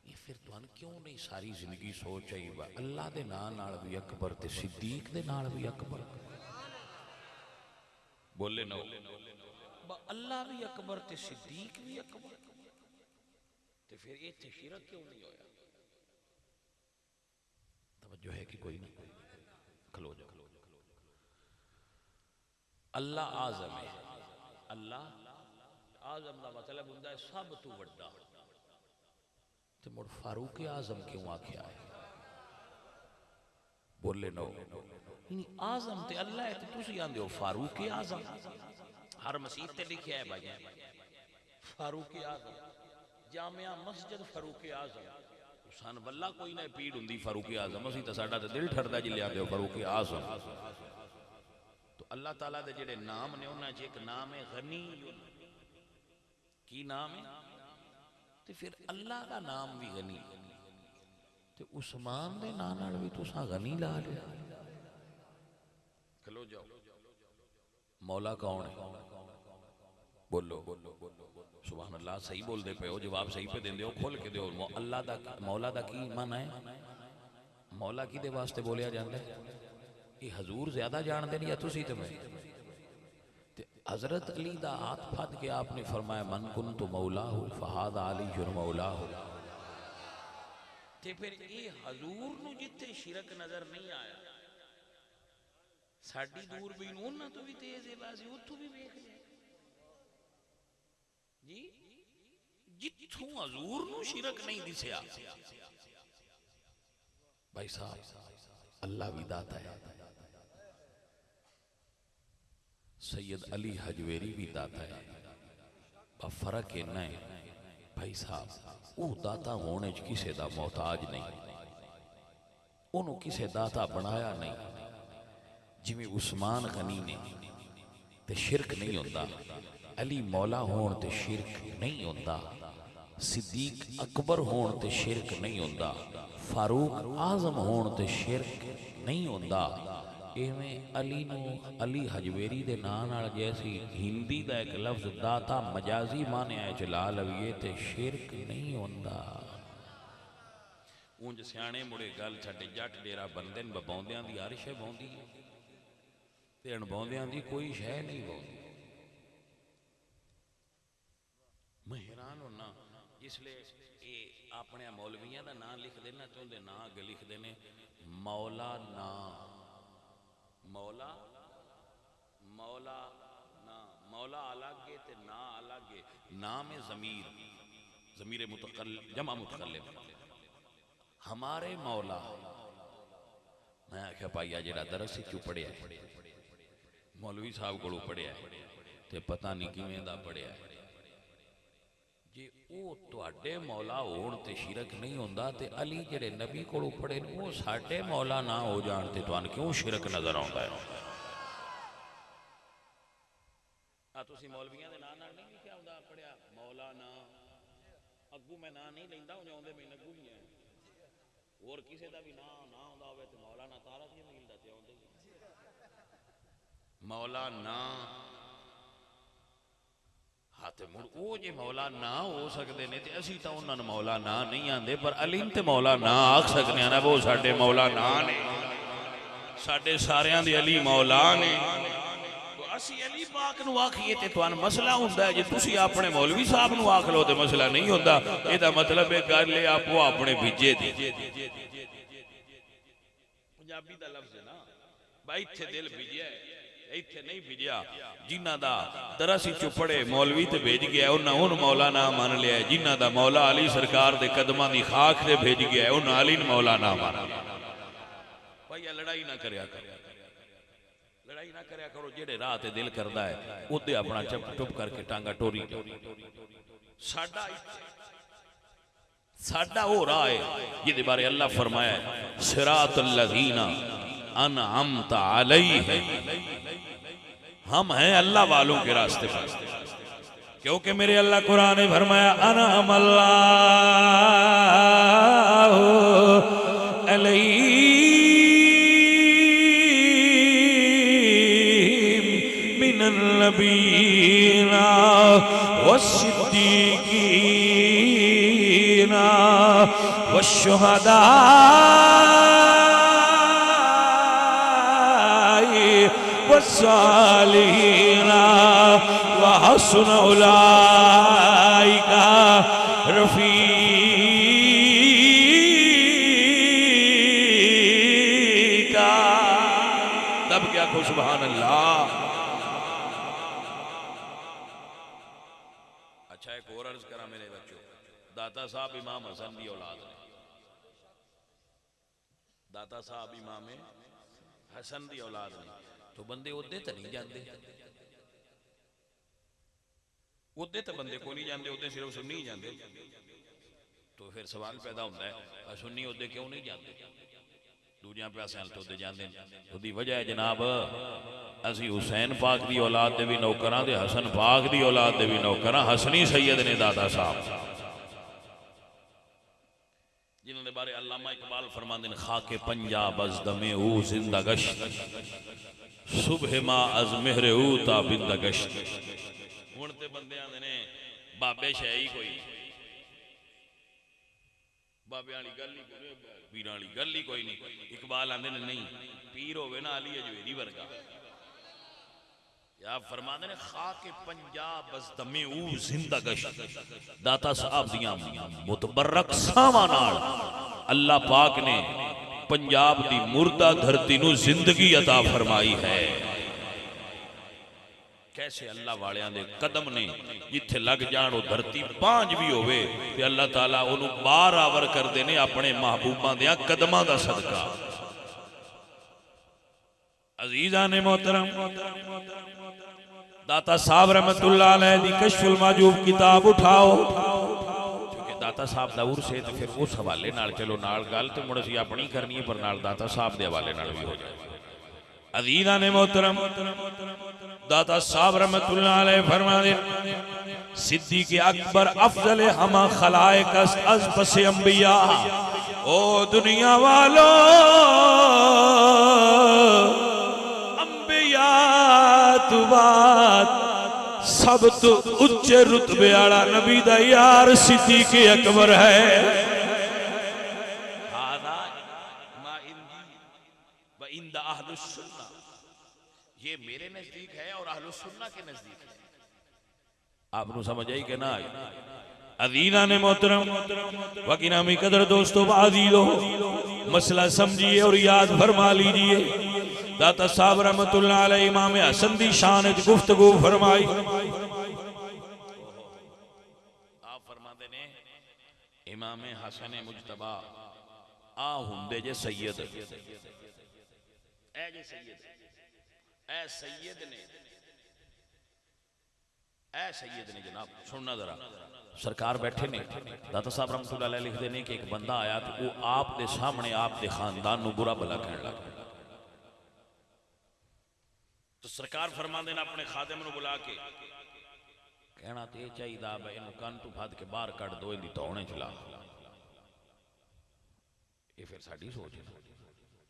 ये फिर तुहानू क्यों नहीं सारी जिंदगी सोच आई अल्लाह दे नाल भी अकबर ते सिद्दीक दे नाल भी अकबर बोले ना अल्लाह भी अकबर ते सिद्दीक भी अकबर ते फिर इत्थे शिरक क्यों नहीं होया तवज्जो है कि कोई नहीं खलो जा अल्लाह आज़म है अल्लाह आज़म का मतलब होता है सब तू वड्डा ते मुड़ फारूक आज़म क्यों आख्या है बोले नो आज़म ते अल्लाह है ते तुसी आंदे हो फारूक आज़म हर मसीह ते लिखा है भाई फारूक आज़म जामिया मस्जिद फारूक आज़म सन वल्ला कोई ना पीड़ हुंदी फारूक आजम असी तो साडा तो दिल ठरदा जी लिया दो फारूक आजम। तो अल्लाह ताला दे जेड़े नाम ने उन्हां च एक नाम है गनी। की नाम है? तो फिर अल्लाह का नाम भी गनी। तो उस्मान दे नाम नाल भी तुसां गनी ला लिया। खलो जाओ, मौला कौन है? बोलो सुभान अल्लाह। सही बोलते पे हो, जवाब सही पे देंदे हो, खोल के दो। अल्लाह दा मौला दा की मन है? मौला किदे वास्ते बोलिया जाता है? ये हजूर ज्यादा जानते हैं या तुसी? तो मैं हजरत अली दा हाथ फद के आपने फरमाया मन कुन तो मौला हो फहाद अली जुर मौला हो। ते फिर ये हजूर नू जिथे शिरक नजर नहीं आया, साडी दूरबीन उन्हां तो भी तेज है, बाजी उथों भी वेख ले जी। जिथों हजूर नू शिरक नहीं दिसया भाई साहब, अल्लाह भी दाता है। सैयद अली हजवेरी भी दाता है, पर फर्क इन्ना है भाई साहब, वो दाता होने च किसे दा मोहताज नहीं, उन्होंने किसे दाता बनाया नहीं। जिमें उस्मान गनी ने ते शिरक नहीं होता, अली मौला होन ते शिरक नहीं होता, सिद्दीक अकबर होन ते शिरक नहीं होता, फारूक आजम होन ते शिरक नहीं होता। इवें अली नू अली हजवेरी दे नाम नाल जैसी हिंदी दा एक लफ्ज दाता मजाजी मानिया चला लवीए ते शिरक नहीं होता। उंज सियाणे मुड़े गल छड्डे, जट डेरा बंदे न बबौंदियां दी हर शै बौंदी है ते अणबौंदियां दी कोई शै नहीं बौंदी। मैं हैरान होना इसलिए ये अपने मौलवियां दा नाम लिख देना चाहते, ना अगे लिख देने मौला ना, मौला मौला ना, मौला अलग है ते ना अलग है। नाम है जमीर, जमीर मुतकल्लिम जमा मुतकल्लिम, हमारे मौला। मैं आख्या भाई जेड़ा दरस चू पढ़िया मौलवी साहब को पढ़िया ते पता नहीं किवें दा पढ़िया, जे वो तुहाडे मौला होण ते शिरक नहीं होंदा ते अली जेड़े नबी कोलों पढ़े वो साडे मौला ना हो जाण ते तुहानू क्यों शिरक नजर आउंदा है? आ तुसी मौलवियां दे नाम नाल नहीं लिखिया हुंदा पढ़िया मौला ना, अग्गू मैं ना नहीं लैंदा हूं जाउंदे मैं अग्गू ही है, और किसी दा भी ना ना आउंदा होवे ते मौलाना तारा की मिलदा ते आउंदे मौला ना। हाँ ते मुड़ वो जे मौला ना हो सकते ने ते असी तां उन्हां नूं मौला ना नहीं आंदे, पर अली ते मौला ना आख सकने ना, वो साडे मौला ना ने, साडे सारियां दे अली मौला ने। तो असी अली पाक नूं आखिए ते तुहानूं मसला हुंदा है, जे तुसी अपने मौलवी साहब नूं आख लो ते मसला नहीं हुंदा। इहदा मतलब है गल है आपो अपने भिजे दी। पंजाबी दा लफ्ज़ है ना भाई, इत्थे दिल भिजिया इत्थे नहीं भिजिया। जिन्हां दा दरस चु पढ़े मौलवी ते भेज गया उन्हां उन मौला ना मान लिया, जिन्हां दा मौला अली सरकार दे कदमां दी खाक ते भेज गया उन्हां अली ने मौला ना मान लिया। भाई लड़ाई ना करया करो, लड़ाई ना करया करो, जेड़े राह ते दिल करदा है उदे अपना चुप चुप करके टांगा टोरी। साडा साडा वो राह है जिहदे बारे अल्लाह फरमाया सिरातल लज़ीना अनअमता अलैहिम, हम हैं अल्लाह वालों के रास्ते पर, क्योंकि मेरे अल्लाह कुरान ने फरमाया अनअमल्लाहु अलैहिम मिनन नबीना वस्सिद्दीकीना वश्शुहदा वस्सालिहीना व हस्न उलाइका रफीका। तब क्या को सुभान अल्लाह। अच्छा एक और अर्ज करा मेरे बच्चों, दाता साहब इमाम हसन की औलाद ने, दाता साहब इमाम हसन की औलाद ने, तो बंदे उदे तो नहीं जाते, उदे तो बंदे को नहीं जाते, उदे सिर्फ सुन्नी जाते। तो फिर सवाल पैदा होता है सुन्नी उहदे क्यों नहीं जाते दूजिया पासियां तो उहदे जाते उसकी वजह है जनाब असी हुसैन पाक की औलाद दे भी नौकर हाँ हसन पाक की औलाद दे भी नौकर हाँ हसनी सैयद ने दादा साहब जिन्होंने बारे अल्लामा इकबाल फरमाते हैं खाके पंजाब अज दमे ऊ जिंदा गश्त सुबह मा अज मेहरे ऊ ता बिंदा गश्त हुण ते बंदे आंदे ने बाबे शै ही कोई बाबे वाली गल ही कोई पीरां वाली गल ही कोई नहीं इकबाल आंदे ने नहीं पीर होवे ना अली अजवेरी वर्गा या फरमाते ने खाके पंजाब बस दमे ऊ जिंदा गश्त दाता साहब दियां मुतबरक सावां नाल अल्लाह पाक ने पंजाब दी मुर्दा धरती नू जिंदगी अता फरमाई है कैसे अल्लाह वालियां दे कदम ने जिथे लग जान वो धरती पांच भी होवे ते अल्लाह ताला ओनू बार आवर करदे ने अपने महबूबां दे कदमां दा सदका अजीज़ान ने मोहतरम दाता साहब रहमतुल्लाह अलैह दी कश्फुल माजूब किताब उठाओ क्योंकि दाता साहब दा उर्स है तो फिर उस हवाले नाल चलो नाल गल तो मुड़ असीं अपनी करनी है पर नाल दाता साहब दे हवाले नाल भी हो जाए अजीज़ान ने मोहतरम दाता साहब रहमतुल्लाह अलैह फरमाते सिद्दीक़ अकबर अफजल हमा खलाइक अज़ पसे अंबिया ओ दुनिया वालों बात सब तो उच्चे रुतबे वाला नबी दा यार सिद्दीक़ अकबर है ये मेरे नजदीक है और अहलुस सुन्ना के नजदीक है आपको समझ आई कि ना अज़ीज़ान ने मोहतरम वकीनामी कदर दोस्तों बाज़ीलो मसला समझिए और याद फरमा लीजिए दाता साहब रहमतुल्लाह अलैह इमाम हसन दी शान विच गुफ्तगू फरमाई आप फरमाते ने इमाम हसन मुजतबा आ हुंदे जे सैयद ए जे सैयद ए सैयद ने जनाब सुनना जरा सरकार बैठे ने दाता साहब रहमतुल्लाह अलैह लिखते हैं कि एक बंदा आया तो वो आप दे सामने आप दे खानदान नू बुरा भला कहने लगा तो सरकार फरमाते ने अपने खादिम नू बुला के कहना तो यह चाहिए भाई इनू कन तू फद के बाहर कट दो इनकी धौने चला ये फिर साड़ी सोच है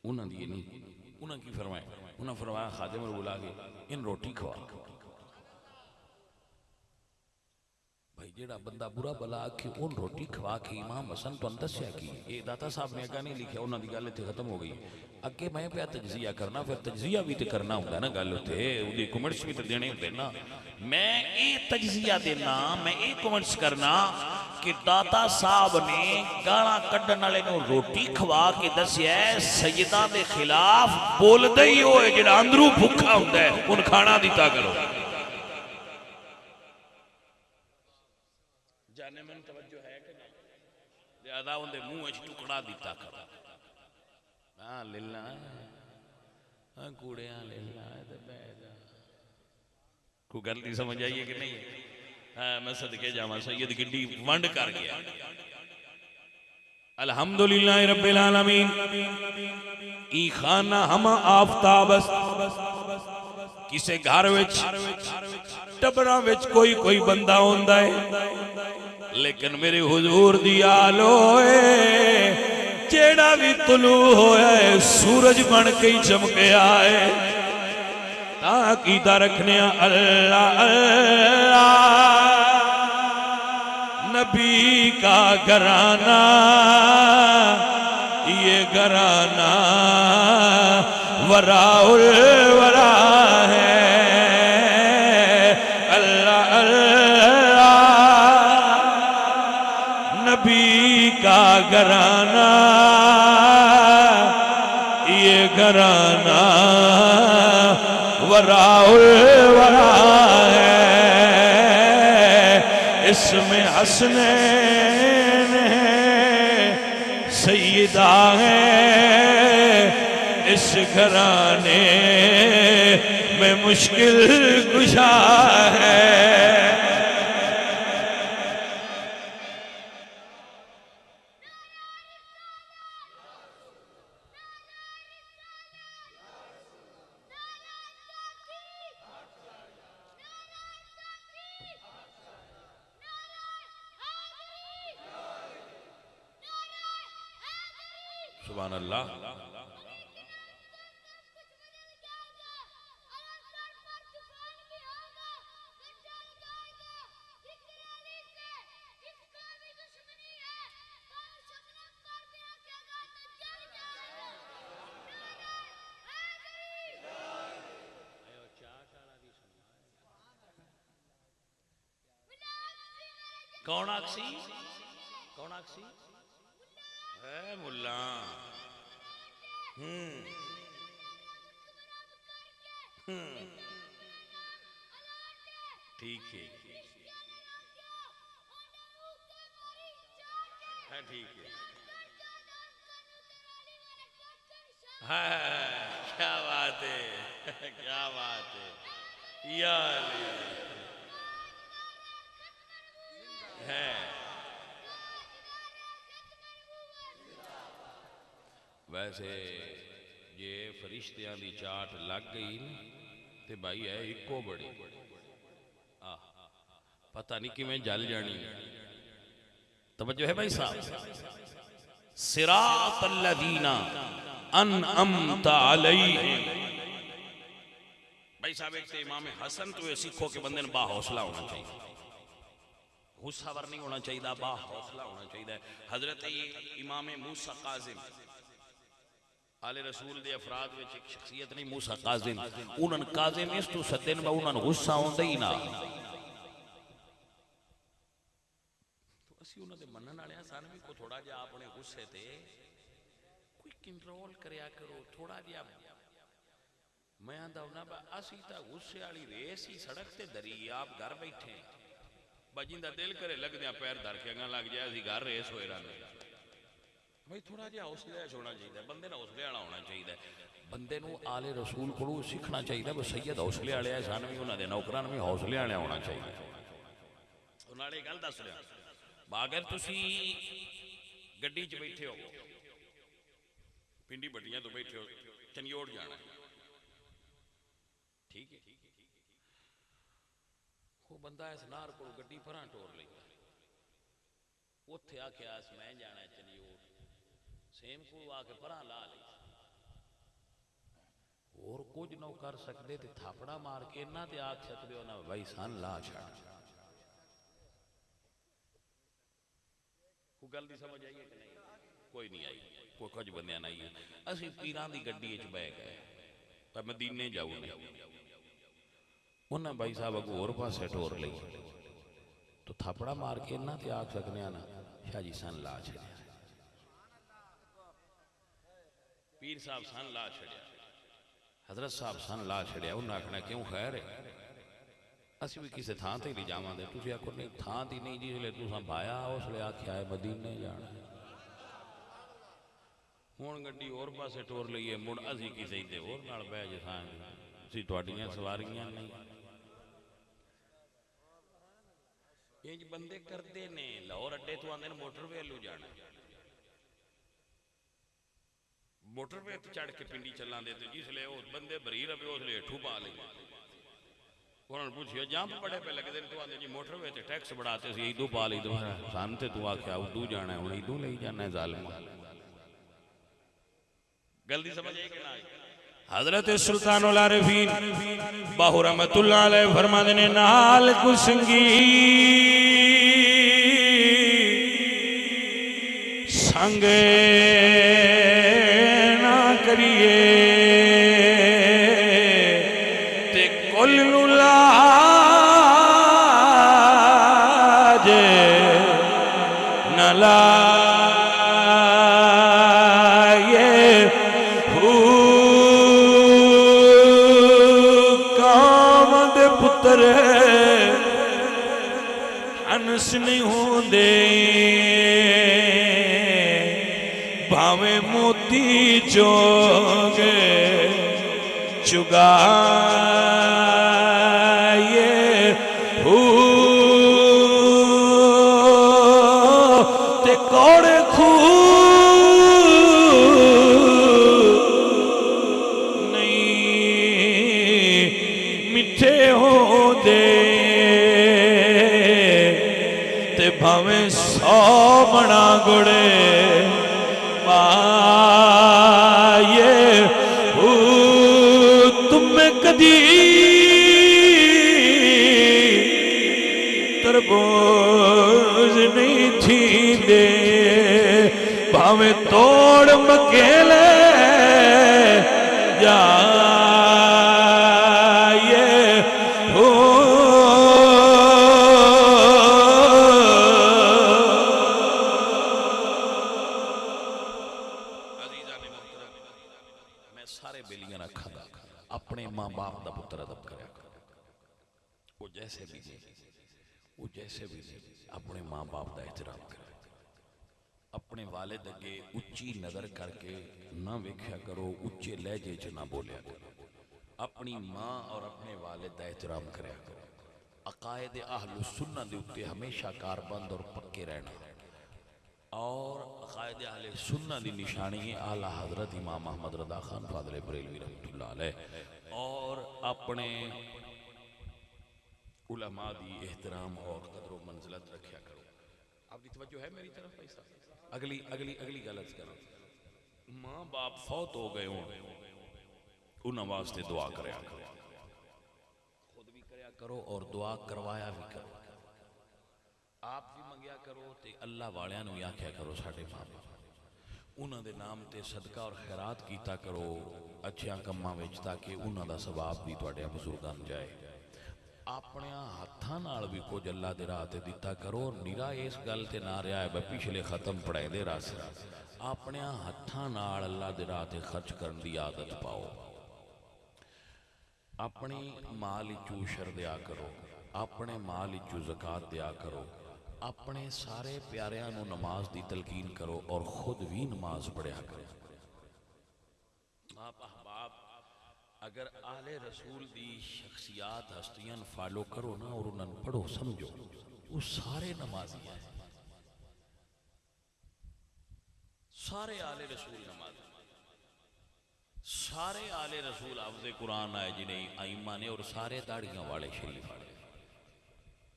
उन्होंने ये नहीं उन्होंने की फरमाया उन्होंने फरमाया खादिम नू बुला के इन रोटी खवा भाई जेड़ा बंदा बुरा भला आखे उन रोटी खवा के इमाम हसन तो दस्या कि ये दाता साहब ने अगर नहीं लिखा उन्होंने गल इतने खत्म हो गई अगे मैं पे तजजिया करना फिर तजजिया भी तो करना होंगे ना गल उत्ते उहदे कमेंट्स भी तो देने होंगे ना मैं ये तजजिया देना मैं ये कमेंट्स करना कि दाता साहब ने गाला कड्डण वाले नूं रोटी खवा के दस्या सैयदा दे खिलाफ बोलदा ही होए जिहड़ा अंदरों भुखा हुंदा है उन खाना दिता करो जाने मन तवज्जो है कि नहीं ज्यादा उनके मुंह च टुकड़ा दिता करो हाँ लेला हाँ कूड़िया लेला कोई गल नहीं समझ आई है कि नहीं हाँ मैं सदके जावा सैयद किड्डी वंड कर गया अल्हम्दुलिल्लाह रब्बिल आलमीन ई खाना हम आफताब किसे घर विच टबरा विच कोई कोई बंदा होंदा है लेकिन मेरे हुजूर दी आलो जेड़ा भी तुलू होया है सूरज बन के ही चमकया है ताकीदा रखने अल्लाह अल्लाह नबी का घराना ये घराना वराउल वरा है अल्लाह अल्लाह नबी का घराना ये घराना वराउल वरा है इसमें हसनैन है सैयदा है इस घराने में मुश्किल कुशा है सुभान अल्लाह। कौन आखसी? कौन आखसी? है मुल्ला। ठीक है, ठीक है। क्या बात है, क्या बात है यार है। वैसे जे फरिश्तियां दी चाट लग गई तो भाई है इको बड़ी पता नहीं किवें जल जानी। तवज्जो है भाई साहब। सिरातल लज़ीना अनअमता अलैहिम। भाई साहब एक तो इमाम हसन तो ये सीखो कि बंदे ने बाहौसला होना चाहिए, गुस्सावर नहीं होना चाहिए, बाहौसला होना चाहिए। हजरत इमाम मूसा काज़िम आले रसूल दे अफराद विच एक शख्सियत नहीं, मूसा काज़िम। उन्हन काज़िम इस तो सदन में उन्हन गुस्सा आउंदा ही ना। तो असी उन्हां दे मनण वाले सन भी को थोड़ा जिहा अपने गुस्से ते कोई कंट्रोल करया करो थोड़ा जिहा। मैं आंदा हुना असी तां गुस्से वाली रेस ही सड़क ते दरी, आप घर बैठे बजिंदा दिल करे लगदियां पैर धर के अगां लग जाए, असी घर रेस होए रहंदे। भाई थोड़ा जिहा हौसले होना चाहिए, बंदे ने हौसले वाला होना चाहिए। बंदे नूं आले रसूल कोलों सीखना चाहिए भी सैयद हौसले वाले सन भी उन्हां दे नौकरां भी हौसले वाले होना चाहिए। नाले गल दस रहा, अगर तुसी गड्डी च बैठे हो, पिंडी बट्टियां तो बैठे हो, चनियोड़ जाना, ठीक है, वो बंदा इस नार को गड्डी परां टोर लेंदा, उत्थे आख्या मैं जाना चनियोड़, सेम को आके परां ला ली। और कुछ न कर सकते तो थापड़ा मार के इन्ना ते आख सकते हो ना भाई सन ला छड़। गल दी समझ आई है कि नहीं? कोई नहीं आई, कोई कुछ बंदियां नहीं है। असी पीरां दी गड्डी च बह गए पर मदीने जाऊ नहीं, उन्हें भाई साहब अगू होर पासे टोर ली तो थापड़ा मार के इन्ना ते आख सकने ना शाह जी सन ला छड़िया, पीर साहब सन ला छड़िया, हजरत साहब सन ला छड़िया। उन्हें आखना क्यों खैर है, असी भी किसी थां ते नहीं जावांगे। तुसीं आखो नहीं थां दी नहीं, जिसले तुसां भाया उसले आख्या है मदीने जाना। हुण गड्डी होर पासे टोर लईए, मुड़ असी किसी दे होर नाल बह जावांगे, असीं तुहाडीआं सवारियां नहीं। इंज बंदे करते ने। लाहौर अड्डे तो आंदे ने मोटरवे वालू जाना, मोटरवे चढ़ के पिंडी चलांदे ते जिसले उस बंदे बरी रवे उसले हेठू पा लेंगे। उन्होंने पूछिया जंप बड़े पे लगते तू आते जी मोटरवे ते टैक्स बढ़ाते सी इदू पा ली तो सन ते तू आख्या उदू जाना है हुण इदू ले जाना है जालिम। गलती समझ आई कि ना? हजरत सुल्तानुल आरिफीन बाहु रहमतुल्लाह अलैह फरमाते ने नाल कुसंगी संग ना करिए ते कुल लाज न लाए काम दे पुत्र हंस नहीं होंदे भावे मोती चोगे चुगाए ते कौड़े खू नहीं मिठे होंदे ते भावे 100 बना गुड़े भावे तोड़ मकेले या सारे बेलियां रखागा अपने माँ बाप का पुत्र अदब करे वो जैसे भी अपने माँ बाप का एहतराम करे अपने वालिद अगे उच्ची नजर करके ना वेख्या करो उच्चे लहजे च ना बोलिया करो अपनी माँ और अपने वालिद का एहतराम करे करो अकायद अहलुस सुन्नत दे उत्ते हमेशा कारबंद और पक्के रहना और अकायद अहले सुन्नत की निशानी है आला हजरत इमाम अहमद रदा खान फादले बरेलवी रहमतुल्लाह अलैह और अपने उलमा दी एहतराम और कदर मंजिलत रखा करो। आपकी तवज्जो है मेरी तरफ भाई साहब? अगली अगली अगली गलत करो माँ बाप फौत हो गए हों उन्होंने वास्ते दुआ करया करो खुद भी करया करो और दुआ करवाया भी करो आप भी मंगया करो ते अल्लाह वालियां नूं भी आख्या करो साडे माँ बाप उन्हां दे नाम ते सदका और खैरात कीता करो अच्छियां कम्मां विच ताकि उन्हां दा सवाब भी तुहाडे बुजुर्गां नूं जाए अपने हत्थां नाल भी कुछ अल्लाह दे राह ते दिता करो और निरा इस गल ते ना रहा है पिछले खत्म पढ़ाए रास अपने हत्थां नाल अल्लाह दे राह ते खर्च करने की आदत पाओ अपने माल विचों उशर दिया करो अपने माल विचों ज़कात दिया करो अपने सारे प्यारियां नूं नमाज की तलकीन करो और खुद भी नमाज पढ़िया करो। आप अहबाब अगर आले रसूल दी शख्सियात हस्तियां फॉलो करो ना और उन्हें पढ़ो समझो वो सारे नमाजी हैं सारे आले रसूल नमाजी सारे आले रसूल हाफ़िज़े कुरान आए जिन्हें आइमा ने और सारे दाड़ियां वाले शरीफ वाले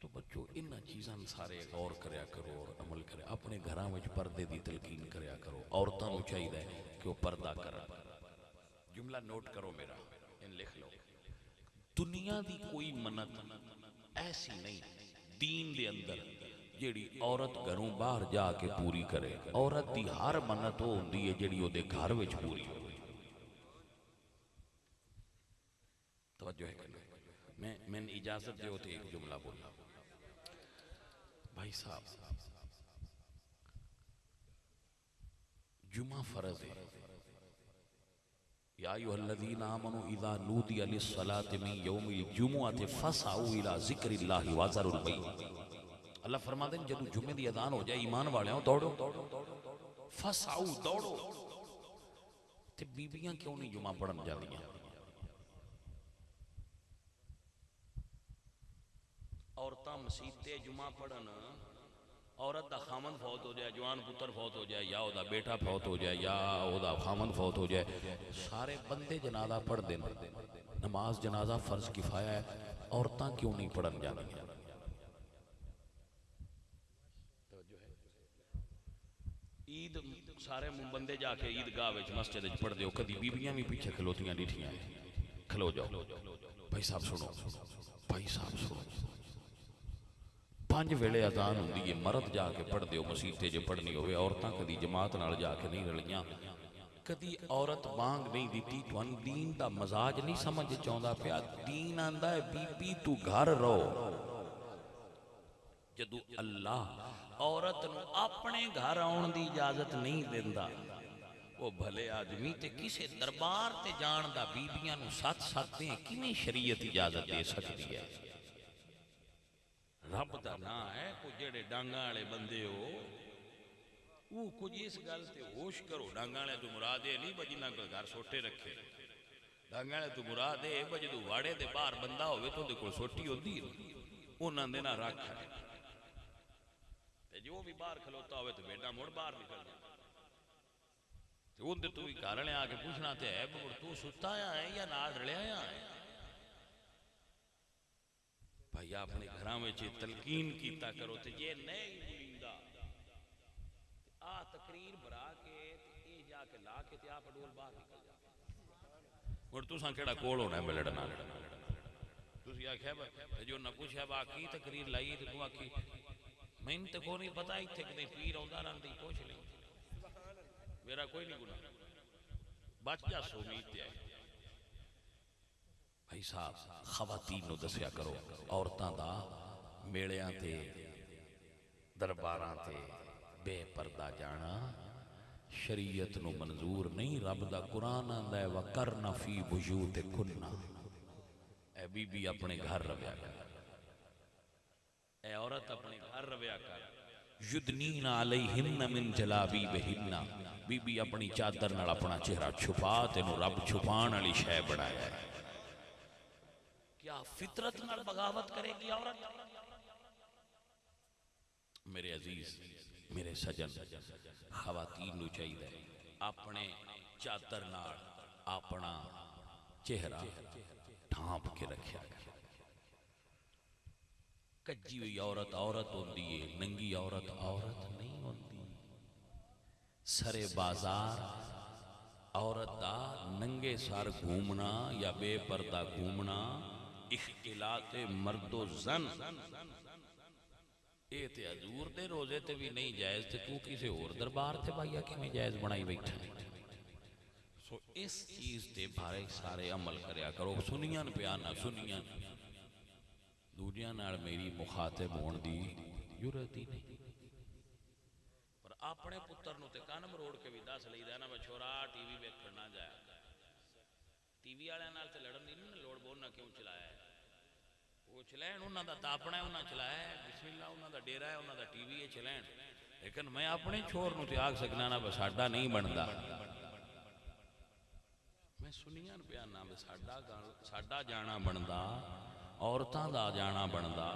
तो बच्चों इन चीज़ों सारे गौर करया करो और अमल करे अपने घरों में पर्दे की तलकीन करया करो औरतों को चाहिए कि वह पर्दा कर जुमला नोट करो मेरा इन लिख लो दुनिया की कोई मन्नत ऐसी नहीं दीन दे अंदर जिहड़ी औरत घरों बाहर जाके पूरी करे औरत की हर मन्नत वो होंदी है जिहड़ी उहदे घर विच पूरी हो तवज्जो है मैं इजाजत दो तो एक जुमला बोला भाई साहब जुमा फर्ज है या अय्युहल्लज़ीना आमनू इज़ा नूदिया लिस्सलाति मिन यौमिल जुमुअति फसअू इला ज़िक्रिल्लाहि व ज़रुल बैअ। अल्लाह फरमाते हैं जदों जुमे की अजान हो जाए ईमान वालियों दौड़ो फसअू दौड़ो ते बीबियां क्यों नहीं जुमा पढ़न जांदियां औरतां मसीते जुमा पढ़न औरत का खामन फौत हो जाए जवान पुत्र फौत हो जाए या ओदा बेटा फौत हो जाए या ओदा खामन फौत हो जाए सारे बंदे जनाजा पढ़ते हैं नमाज जनाजा फर्ज किफाया है औरतां क्यों नहीं पढ़न जाती ईद सारे बंदे जाके ईदगाह मस्जिद पढ़ते हो कभी बीबियां भी पीछे खलोतियां डिठियां खलो जाओ भाई साहब सुनो भाई साहब सुनो 5 वेले अजान होंदी है मर्द जाके पढ़ते हो मसीते जो पढ़नी हो औरतां कदी जमात नाल जाके नहीं रलियां कदी औरत मांग नहीं दी तुहानू दीन का मजाज नहीं समझ चाहता पिया दीन आंदा है बीबी तू घर रहो जदों अल्लाह औरत नू अपने घर आउण दी इजाजत नहीं देंदा वो भले आदमी ते किसे दरबार ते जाण दा बीबियां नू सच सकते हैं किवें शरीयत इजाजत दे सकती है रब का ना है कोई जेड़े डांगा वाले बंदे हो वो कुछ इस गल से होश करो डांगा वाले तो मुराद है नहीं जिन्ना कोई घर सोटे रखे डांगा वाले तो मुराद है जो वाड़े के बाहर बंदा हो तो कोल सोटी होती उन्होंने देना रख जो भी बाहर खलोता हो तो बेटा मुड़ बाहर निकल जाए तू भी घर ले आके पूछना तो है तू सुता है या नाल रलिया है भाई अपने घर में तलकीन कीता करो तो ये नहीं बुलिंदा आ तकरीर भरा के ये जाके ला के ते आप डोल बाहर निकल जा और तुसा केड़ा कोल होना है लड़ना तुसी आख्या जो न पूछया बाकी तकरीर लाई तो तू आखी मैनू तो को नहीं पता इत्थे कदे पीर आउंदा रहिंदा कुछ नहीं तेरा कोई नहीं गुनाह, बच जा सो उम्मीद ते है। भाई साहब खवातीन नूं दस्या करो औरतां दा मेलियां ते दरबारां ते बेपर्दा जाना शरीयत नूं मंजूर नहीं। रब दा कुरान आंदा है वकरना फी बुयूतिकुन्ना, ऐ बीबी अपने घर रव्या कर, ऐ औरत अपने घर रव्या कर। युदनीना अलैहिन्ना मिन जलाबीबिहिन्ना, बीबी अपनी चादर नाल अपना चेहरा छुपा, तेनू रब छुपाण वाली शै बनाया है। क्या फितरत नाल बगावत करेगी औरत? मेरे अजीज मेरे सजन खवातीन नूं चाहिए अपने चादर नाल अपना चेहरा ढांप के रखिया। कज्जी हुई औरत औरत होंदी है, नंगी औरत औरत नहीं होंदी। सरे बाजार औरत दा नंगे सर घूमना या बेपर्दा घूमना इख्तिलाते मर्दो जन, ये ते हजूर दे रोजे ते भी नहीं जायज, ते तू किसी होर दरबार ते भाईया किवें जायज बनाई बैठा। सो इस चीज ते बारे सारे अमल करया करो। सुनियां प्यार ना सुनियां, दूजियां नाल मेरी मुखातिब होने दी जरूरत ही नहीं। पर अपने पुत्र नूं ते कान मरोड़ के भी दस लईदा ना, छोरा टीवी वेखण ना जाया, टीवी वालियां नाल ते लड़न दी नहीं लोड़, बोलना क्यों चलाया है, वो चलैन, उन्हां दा तापना है, उन्हां चलाया है, बिस्मिल्लाह, उन्हां दा डेरा है, उन्हां दा टीवी है, चलैन। लेकिन मैं अपने छोर नूं ते आख सकना ना साडा नहीं बनता। मैं सुनिया प्यार ना साडा जाना बनता, औरतां दा जाना बनता।